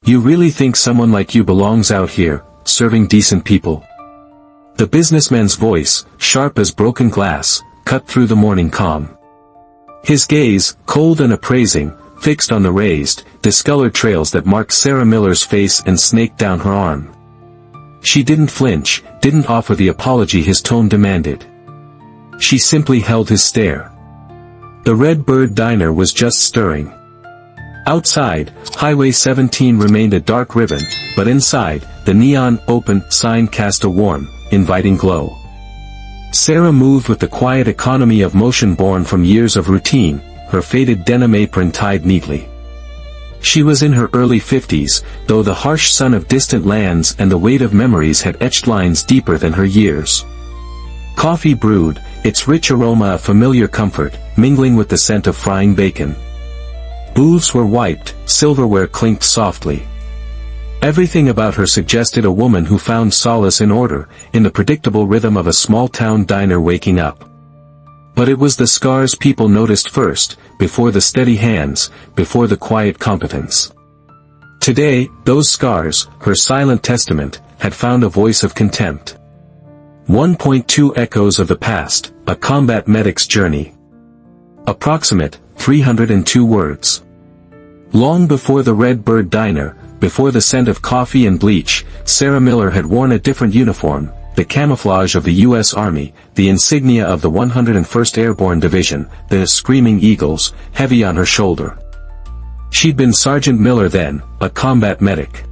You really think someone like you belongs out here, serving decent people? The businessman's voice, sharp as broken glass, cut through the morning calm. His gaze, cold and appraising, fixed on the raised, discolored trails that marked Sarah Miller's face and snaked down her arm. She didn't flinch, didn't offer the apology his tone demanded. She simply held his stare. The Red Bird Diner was just stirring. Outside, Highway 17 remained a dark ribbon, but inside, the neon open sign cast a warm, inviting glow. Sarah moved with the quiet economy of motion born from years of routine, her faded denim apron tied neatly. She was in her early 50s, though the harsh sun of distant lands and the weight of memories had etched lines deeper than her years. Coffee brewed, its rich aroma a familiar comfort, mingling with the scent of frying bacon. Booths were wiped, silverware clinked softly. Everything about her suggested a woman who found solace in order, in the predictable rhythm of a small-town diner waking up. But it was the scars people noticed first, before the steady hands, before the quiet competence. Today, those scars, her silent testament, had found a voice of contempt. 1.2 Echoes of the Past, a combat medic's journey. Approximate, 302 words. Long before the Red Bird Diner, before the scent of coffee and bleach, Sarah Miller had worn a different uniform, the camouflage of the U.S. Army, the insignia of the 101st Airborne Division, the Screaming Eagles, heavy on her shoulder. She'd been Sergeant Miller then, a combat medic.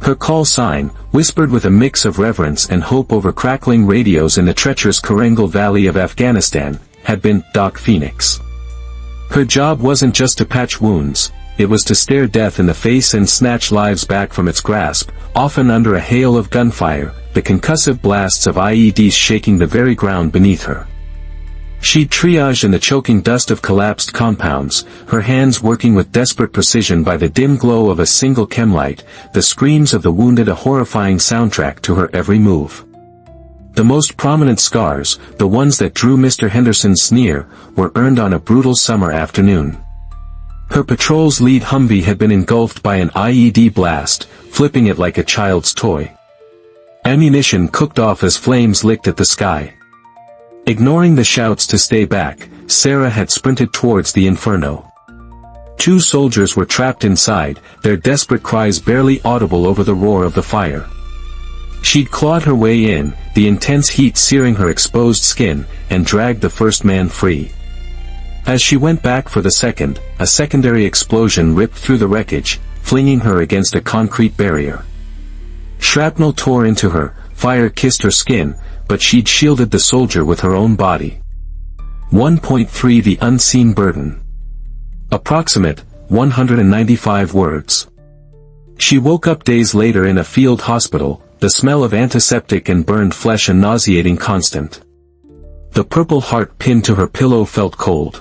Her call sign, whispered with a mix of reverence and hope over crackling radios in the treacherous Korengal Valley of Afghanistan, had been Doc Phoenix. Her job wasn't just to patch wounds, it was to stare death in the face and snatch lives back from its grasp, often under a hail of gunfire, the concussive blasts of IEDs shaking the very ground beneath her. She'd triage in the choking dust of collapsed compounds, her hands working with desperate precision by the dim glow of a single chemlight, the screams of the wounded a horrifying soundtrack to her every move. The most prominent scars, the ones that drew Mr. Henderson's sneer, were earned on a brutal summer afternoon. Her patrol's lead Humvee had been engulfed by an IED blast, flipping it like a child's toy. Ammunition cooked off as flames licked at the sky. Ignoring the shouts to stay back, Sarah had sprinted towards the inferno. 2 soldiers were trapped inside, their desperate cries barely audible over the roar of the fire. She'd clawed her way in, the intense heat searing her exposed skin, and dragged the first man free. As she went back for the second, a secondary explosion ripped through the wreckage, flinging her against a concrete barrier. Shrapnel tore into her, fire kissed her skin, but she'd shielded the soldier with her own body. 1.3 The Unseen Burden. Approximate, 195 words. She woke up days later in a field hospital, the smell of antiseptic and burned flesh a nauseating constant. The Purple Heart pinned to her pillow felt cold.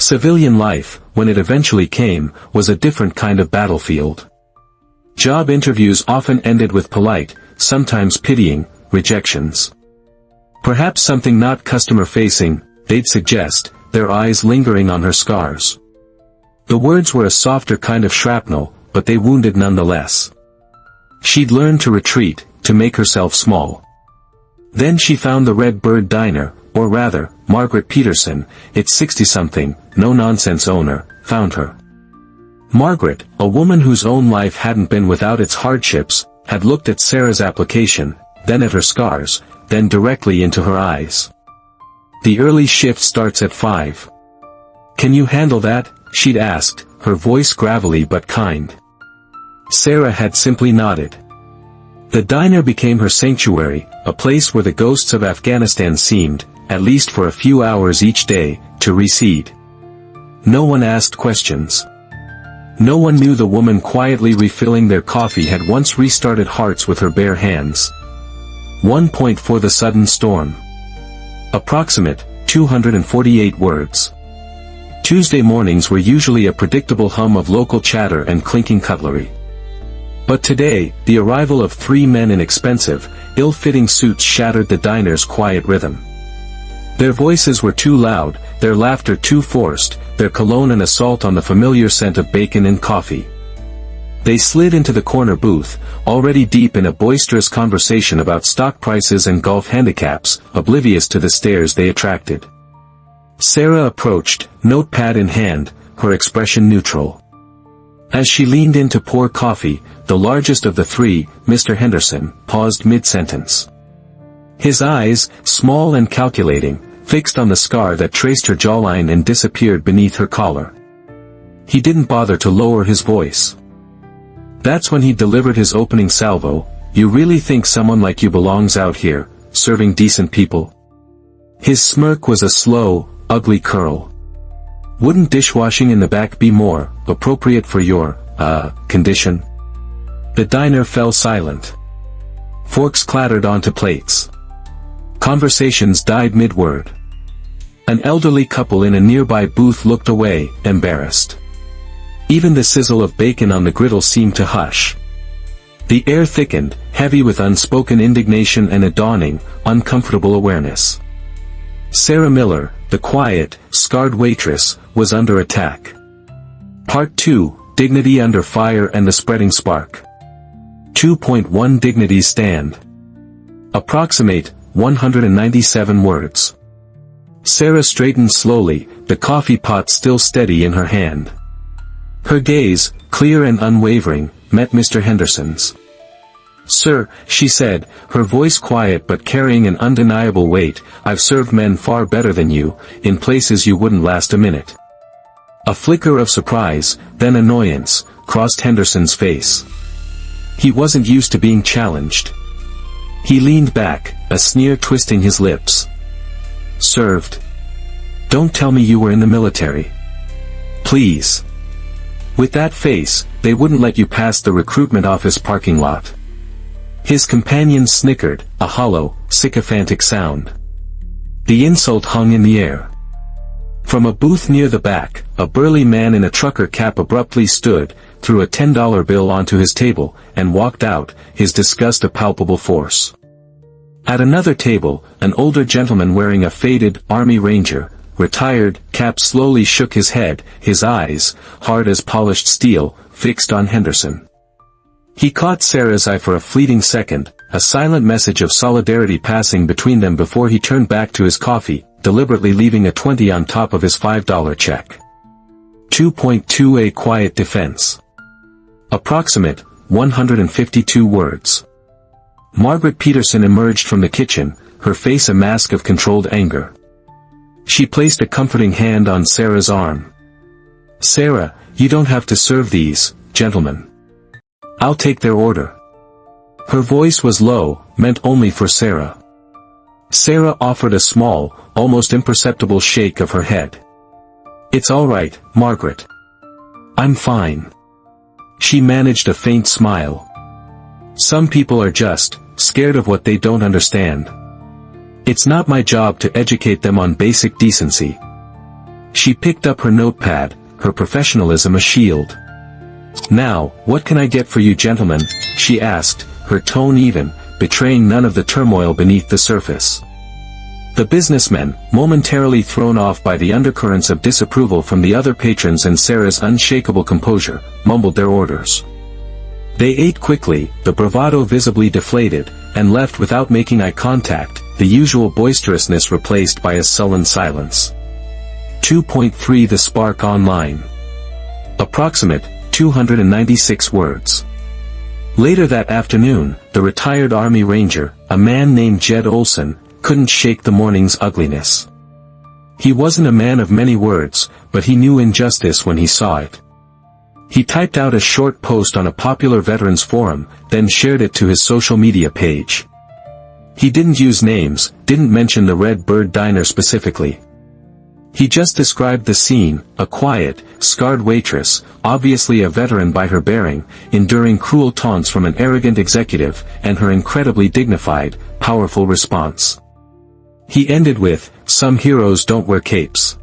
Civilian life, when it eventually came, was a different kind of battlefield. Job interviews often ended with polite, sometimes pitying, rejections. Perhaps something not customer-facing, they'd suggest, their eyes lingering on her scars. The words were a softer kind of shrapnel, but they wounded nonetheless. She'd learned to retreat, to make herself small. Then she found the Red Bird Diner, or rather, Margaret Peterson, its 60-something, no-nonsense owner, found her. Margaret, a woman whose own life hadn't been without its hardships, had looked at Sarah's application, then at her scars, then directly into her eyes. The early shift starts at 5. Can you handle that? She'd asked, her voice gravelly but kind. Sarah had simply nodded. The diner became her sanctuary, a place where the ghosts of Afghanistan seemed, at least for a few hours each day, to recede. No one asked questions. No one knew the woman quietly refilling their coffee had once restarted hearts with her bare hands. 1 point for the sudden storm. Approximate, 248 words. Tuesday mornings were usually a predictable hum of local chatter and clinking cutlery. But today, the arrival of 3 men in expensive, ill-fitting suits shattered the diner's quiet rhythm. Their voices were too loud, their laughter too forced, their cologne an assault on the familiar scent of bacon and coffee. They slid into the corner booth, already deep in a boisterous conversation about stock prices and golf handicaps, oblivious to the stares they attracted. Sarah approached, notepad in hand, her expression neutral. As she leaned in to pour coffee, the largest of the three, Mr. Henderson, paused mid-sentence. His eyes, small and calculating, fixed on the scar that traced her jawline and disappeared beneath her collar. He didn't bother to lower his voice. That's when he delivered his opening salvo. "You really think someone like you belongs out here, serving decent people?" His smirk was a slow, ugly curl. "Wouldn't dishwashing in the back be more appropriate for your, condition?" The diner fell silent. Forks clattered onto plates. Conversations died mid-word. An elderly couple in a nearby booth looked away, embarrassed. Even the sizzle of bacon on the griddle seemed to hush. The air thickened, heavy with unspoken indignation and a dawning, uncomfortable awareness. Sarah Miller, the quiet, scarred waitress, was under attack. Part 2, Dignity Under Fire and the Spreading Spark. 2.1 Dignities Stand. Approximate, 197 words. Sarah straightened slowly, the coffee pot still steady in her hand. Her gaze, clear and unwavering, met Mr. Henderson's. "Sir," she said, her voice quiet but carrying an undeniable weight, "I've served men far better than you, in places you wouldn't last a minute." A flicker of surprise, then annoyance, crossed Henderson's face. He wasn't used to being challenged. He leaned back, a sneer twisting his lips. "Served? Don't tell me you were in the military. Please. With that face, they wouldn't let you pass the recruitment office parking lot." His companion snickered, a hollow, sycophantic sound. The insult hung in the air. From a booth near the back, a burly man in a trucker cap abruptly stood, threw a $10 bill onto his table, and walked out, his disgust a palpable force. At another table, an older gentleman wearing a faded Army Ranger, retired cap slowly shook his head, his eyes, hard as polished steel, fixed on Henderson. He caught Sarah's eye for a fleeting second, a silent message of solidarity passing between them before he turned back to his coffee, deliberately leaving a 20 on top of his $5 check. 2.2 A Quiet Defense. Approximate, 152 words. Margaret Peterson emerged from the kitchen, her face a mask of controlled anger. She placed a comforting hand on Sarah's arm. "Sarah, you don't have to serve these, gentlemen. I'll take their order." Her voice was low, meant only for Sarah. Sarah offered a small, almost imperceptible shake of her head. "It's all right, Margaret. I'm fine." She managed a faint smile. "Some people are just scared of what they don't understand. It's not my job to educate them on basic decency." She picked up her notepad, her professionalism a shield. "Now, what can I get for you gentlemen?" she asked, her tone even, betraying none of the turmoil beneath the surface. The businessmen, momentarily thrown off by the undercurrents of disapproval from the other patrons and Sarah's unshakable composure, mumbled their orders. They ate quickly, the bravado visibly deflated, and left without making eye contact, the usual boisterousness replaced by a sullen silence. 2.3 The Spark Online. Approximate, 296 words. Later that afternoon, the retired Army Ranger, a man named Jed Olson, couldn't shake the morning's ugliness. He wasn't a man of many words, but he knew injustice when he saw it. He typed out a short post on a popular veterans forum, then shared it to his social media page. He didn't use names, didn't mention the Red Bird Diner specifically. He just described the scene, a quiet, scarred waitress, obviously a veteran by her bearing, enduring cruel taunts from an arrogant executive, and her incredibly dignified, powerful response. He ended with, "Some heroes don't wear capes.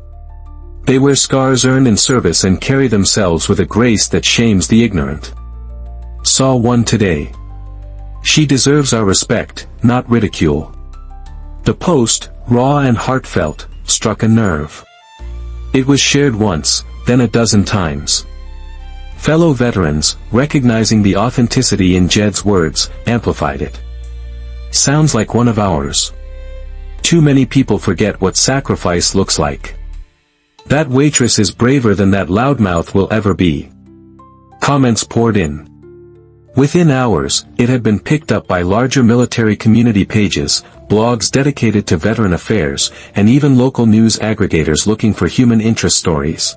They wear scars earned in service and carry themselves with a grace that shames the ignorant. Saw one today. She deserves our respect, not ridicule." The post, raw and heartfelt, struck a nerve. It was shared once, then a dozen times. Fellow veterans, recognizing the authenticity in Jed's words, amplified it. Sounds like one of ours. Too many people forget what sacrifice looks like. That waitress is braver than that loudmouth will ever be. Comments poured in. Within hours, it had been picked up by larger military community pages, blogs dedicated to veteran affairs, and even local news aggregators looking for human interest stories.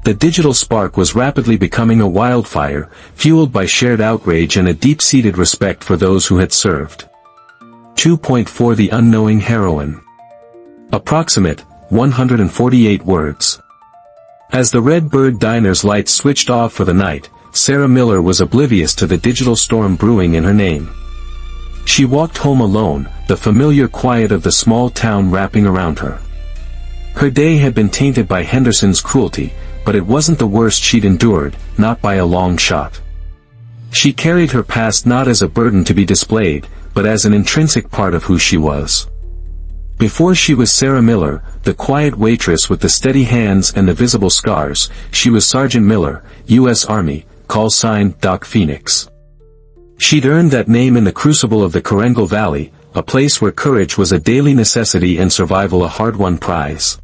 The digital spark was rapidly becoming a wildfire, fueled by shared outrage and a deep-seated respect for those who had served. 2.4 The unknowing heroine. Approximate, 148 words. As the Red Bird Diner's lights switched off for the night, Sarah Miller was oblivious to the digital storm brewing in her name. She walked home alone, the familiar quiet of the small town wrapping around her. Her day had been tainted by Henderson's cruelty, but it wasn't the worst she'd endured, not by a long shot. She carried her past not as a burden to be displayed, but as an intrinsic part of who she was. Before she was Sarah Miller, the quiet waitress with the steady hands and the visible scars, she was Sergeant Miller, U.S. Army, call sign Doc Phoenix. She'd earned that name in the crucible of the Korengal Valley, a place where courage was a daily necessity and survival a hard-won prize.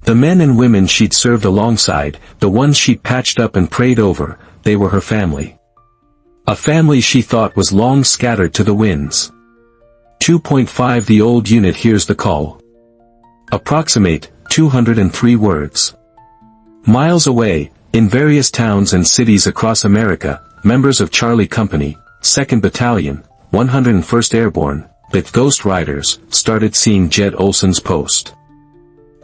The men and women she'd served alongside, the ones she'd patched up and prayed over, they were her family. A family she thought was long scattered to the winds. 2.5 The old unit hears the call. Approximate, 203 words. Miles away, in various towns and cities across America, members of Charlie Company, 2nd Battalion, 101st Airborne, the Ghost Riders, started seeing Jed Olson's post.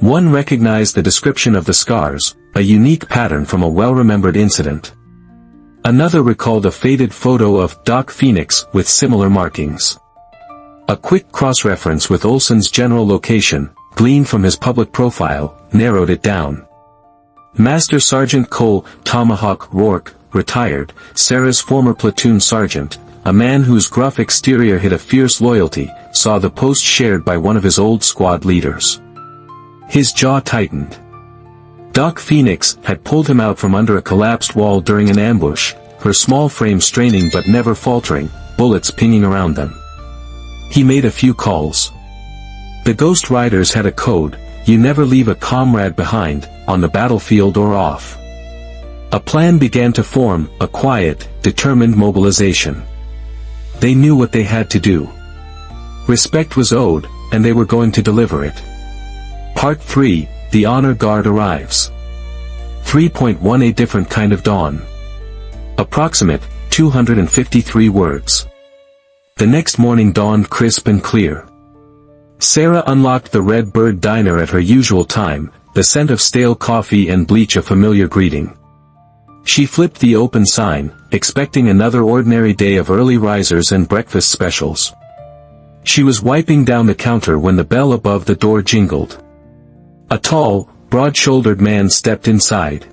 One recognized the description of the scars, a unique pattern from a well-remembered incident. Another recalled a faded photo of Doc Phoenix with similar markings. A quick cross-reference with Olson's general location, gleaned from his public profile, narrowed it down. Master Sergeant Cole Tomahawk Rourke, retired, Sarah's former platoon sergeant, a man whose gruff exterior hid a fierce loyalty, saw the post shared by one of his old squad leaders. His jaw tightened. Doc Phoenix had pulled him out from under a collapsed wall during an ambush, her small frame straining but never faltering, bullets pinging around them. He made a few calls. The Ghost Riders had a code: you never leave a comrade behind, on the battlefield or off. A plan began to form, a quiet, determined mobilization. They knew what they had to do. Respect was owed, and they were going to deliver it. Part 3, The Honor Guard arrives. 3.1 A different kind of dawn. Approximate, 253 words. The next morning dawned crisp and clear. Sarah unlocked the Red Bird Diner at her usual time, the scent of stale coffee and bleach a familiar greeting. She flipped the open sign, expecting another ordinary day of early risers and breakfast specials. She was wiping down the counter when the bell above the door jingled. A tall, broad-shouldered man stepped inside.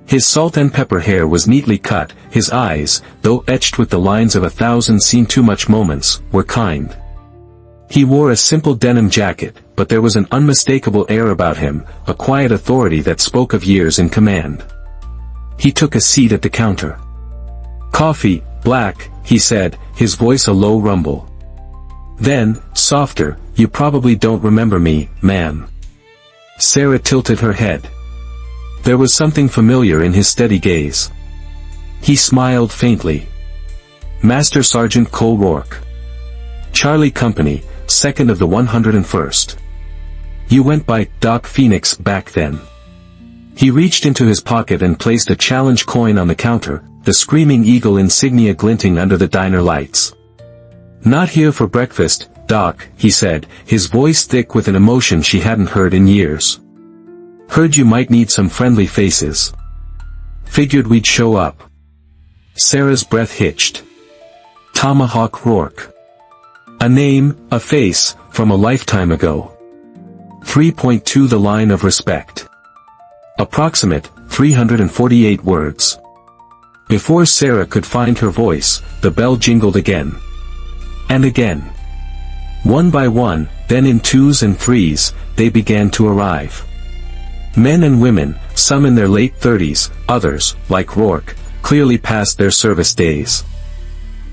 His salt and pepper hair was neatly cut, his eyes, though etched with the lines of 1,000 seen-too-much moments, were kind. He wore a simple denim jacket, but there was an unmistakable air about him, a quiet authority that spoke of years in command. He took a seat at the counter. "Coffee, black," he said, his voice a low rumble. Then, softer, "You probably don't remember me, ma'am." Sarah tilted her head. There was something familiar in his steady gaze. He smiled faintly. "Master Sergeant Cole Rourke. Charlie Company, 2nd of the 101st. You went by Doc Phoenix back then." He reached into his pocket and placed a challenge coin on the counter, the Screaming Eagle insignia glinting under the diner lights. "Not here for breakfast, Doc," he said, his voice thick with an emotion she hadn't heard in years. "Heard you might need some friendly faces. Figured we'd show up." Sarah's breath hitched. Tomahawk Rourke. A name, a face, from a lifetime ago. 3.2 The line of respect. Approximate, 348 words. Before Sarah could find her voice, the bell jingled again. And again. One by one, then in twos and threes, they began to arrive. Men and women, some in their late 30s, others, like Rourke, clearly past their service days.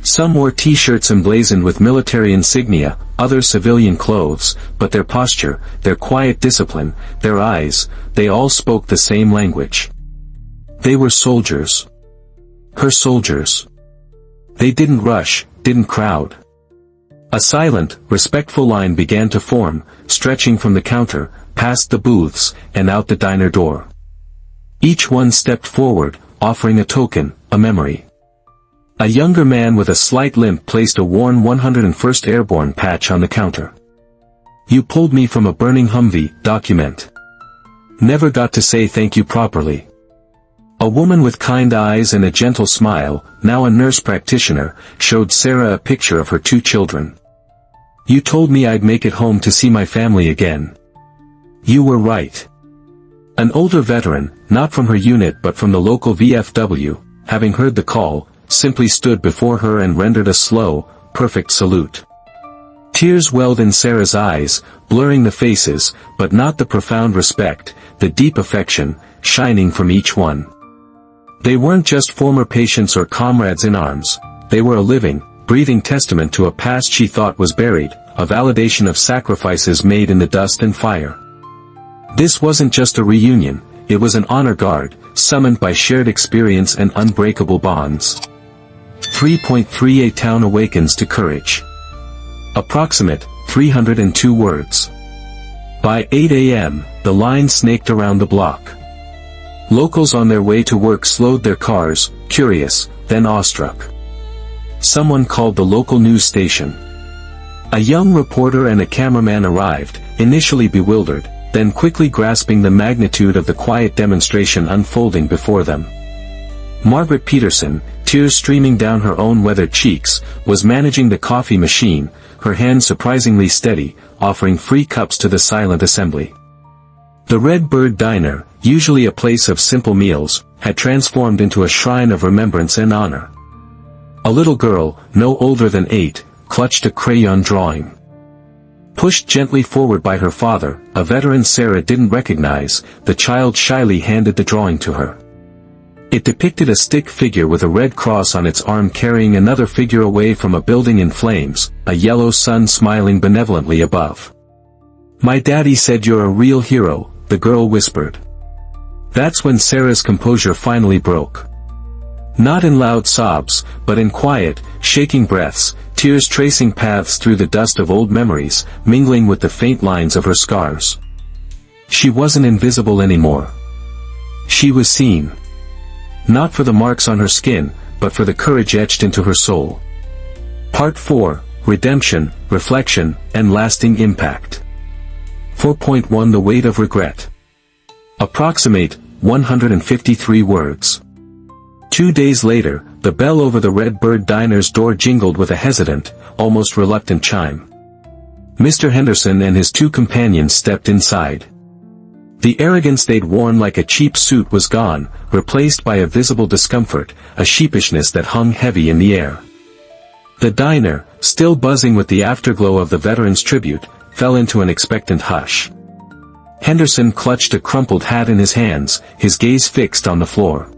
Some wore t-shirts emblazoned with military insignia, others civilian clothes, but their posture, their quiet discipline, their eyes, they all spoke the same language. They were soldiers. Her soldiers. They didn't rush, didn't crowd. A silent, respectful line began to form, stretching from the counter, past the booths, and out the diner door. Each one stepped forward, offering a token, a memory. A younger man with a slight limp placed a worn 101st Airborne patch on the counter. "You pulled me from a burning Humvee," document. "Never got to say thank you properly." A woman with kind eyes and a gentle smile, now a nurse practitioner, showed Sarah a picture of her 2 children. "You told me I'd make it home to see my family again. You were right." An older veteran, not from her unit but from the local VFW, having heard the call, simply stood before her and rendered a slow, perfect salute. Tears welled in Sarah's eyes, blurring the faces, but not the profound respect, the deep affection, shining from each one. They weren't just former patients or comrades in arms, they were a living, breathing testament to a past she thought was buried, a validation of sacrifices made in the dust and fire. This wasn't just a reunion, it was an honor guard, summoned by shared experience and unbreakable bonds. 3.3 A town awakens to courage. Approximate, 302 words. By 8 a.m., the line snaked around the block. Locals on their way to work slowed their cars, curious, then awestruck. Someone called the local news station. A young reporter and a cameraman arrived, initially bewildered, then quickly grasping the magnitude of the quiet demonstration unfolding before them. Margaret Peterson, tears streaming down her own weathered cheeks, was managing the coffee machine, her hand surprisingly steady, offering free cups to the silent assembly. The Red Bird Diner, usually a place of simple meals, had transformed into a shrine of remembrance and honor. A little girl, no older than 8, clutched a crayon drawing. Pushed gently forward by her father, a veteran Sarah didn't recognize, the child shyly handed the drawing to her. It depicted a stick figure with a red cross on its arm carrying another figure away from a building in flames, a yellow sun smiling benevolently above. "My daddy said you're a real hero," the girl whispered. That's when Sarah's composure finally broke. Not in loud sobs, but in quiet, shaking breaths, tears tracing paths through the dust of old memories, mingling with the faint lines of her scars. She wasn't invisible anymore. She was seen. Not for the marks on her skin, but for the courage etched into her soul. Part 4, Redemption, Reflection, and Lasting Impact. 4.1 The Weight of Regret. Approximate, 153 words. 2 days later, the bell over the Red Bird Diner's door jingled with a hesitant, almost reluctant chime. Mr. Henderson and his 2 companions stepped inside. The arrogance they'd worn like a cheap suit was gone, replaced by a visible discomfort, a sheepishness that hung heavy in the air. The diner, still buzzing with the afterglow of the veterans' tribute, fell into an expectant hush. Henderson clutched a crumpled hat in his hands, his gaze fixed on the floor.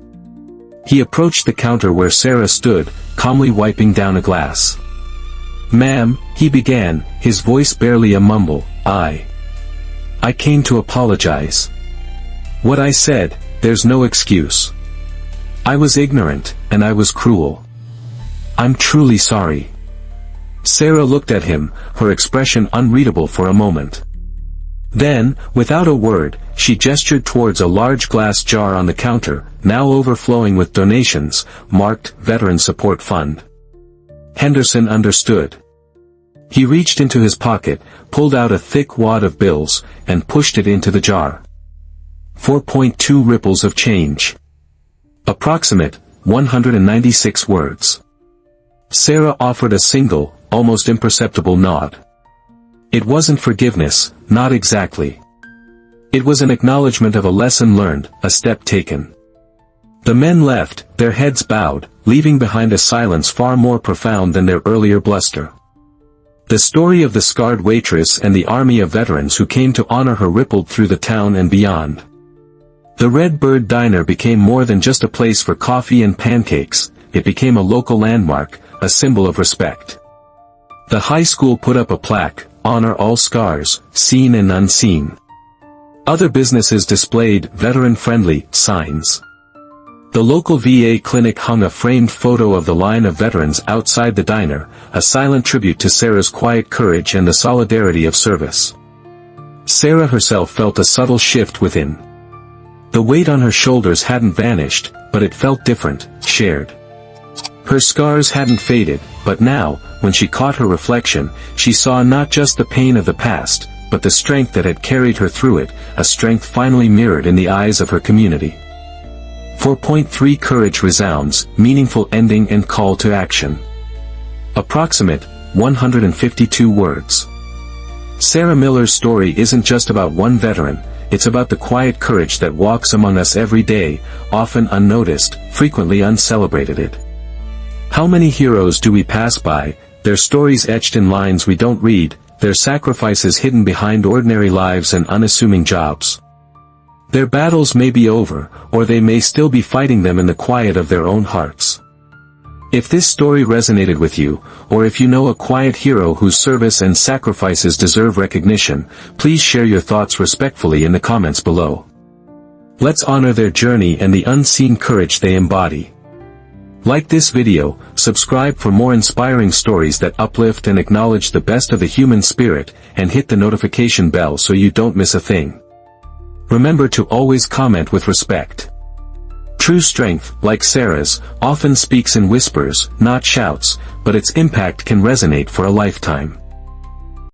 He approached the counter where Sarah stood, calmly wiping down a glass. "Ma'am," he began, his voice barely a mumble, I came to apologize. What I said, there's no excuse. I was ignorant, and I was cruel. I'm truly sorry." Sarah looked at him, her expression unreadable for a moment. Then, without a word, she gestured towards a large glass jar on the counter, now overflowing with donations, marked Veteran Support Fund. Henderson understood. He reached into his pocket, pulled out a thick wad of bills, and pushed it into the jar. 4.2 ripples of change. Approximate, 196 words. Sarah offered a single, almost imperceptible nod. It wasn't forgiveness, not exactly. It was an acknowledgement of a lesson learned, a step taken. The men left, their heads bowed, leaving behind a silence far more profound than their earlier bluster. The story of the scarred waitress and the army of veterans who came to honor her rippled through the town and beyond. The Red Bird Diner became more than just a place for coffee and pancakes, it became a local landmark, a symbol of respect. The high school put up a plaque, "Honor all scars, seen and unseen." Other businesses displayed veteran-friendly signs. The local VA clinic hung a framed photo of the line of veterans outside the diner, a silent tribute to Sarah's quiet courage and the solidarity of service. Sarah herself felt a subtle shift within. The weight on her shoulders hadn't vanished, but it felt different, shared. Her scars hadn't faded, but now, when she caught her reflection, she saw not just the pain of the past, but the strength that had carried her through it, a strength finally mirrored in the eyes of her community. 4.3 Courage resounds, meaningful ending and call to action. Approximate, 152 words. Sarah Miller's story isn't just about one veteran, it's about the quiet courage that walks among us every day, often unnoticed, frequently uncelebrated. How many heroes do we pass by, their stories etched in lines we don't read, their sacrifices hidden behind ordinary lives and unassuming jobs? Their battles may be over, or they may still be fighting them in the quiet of their own hearts. If this story resonated with you, or if you know a quiet hero whose service and sacrifices deserve recognition, please share your thoughts respectfully in the comments below. Let's honor their journey and the unseen courage they embody. Like this video, subscribe for more inspiring stories that uplift and acknowledge the best of the human spirit, and hit the notification bell so you don't miss a thing. Remember to always comment with respect. True strength, like Sarah's, often speaks in whispers, not shouts, but its impact can resonate for a lifetime.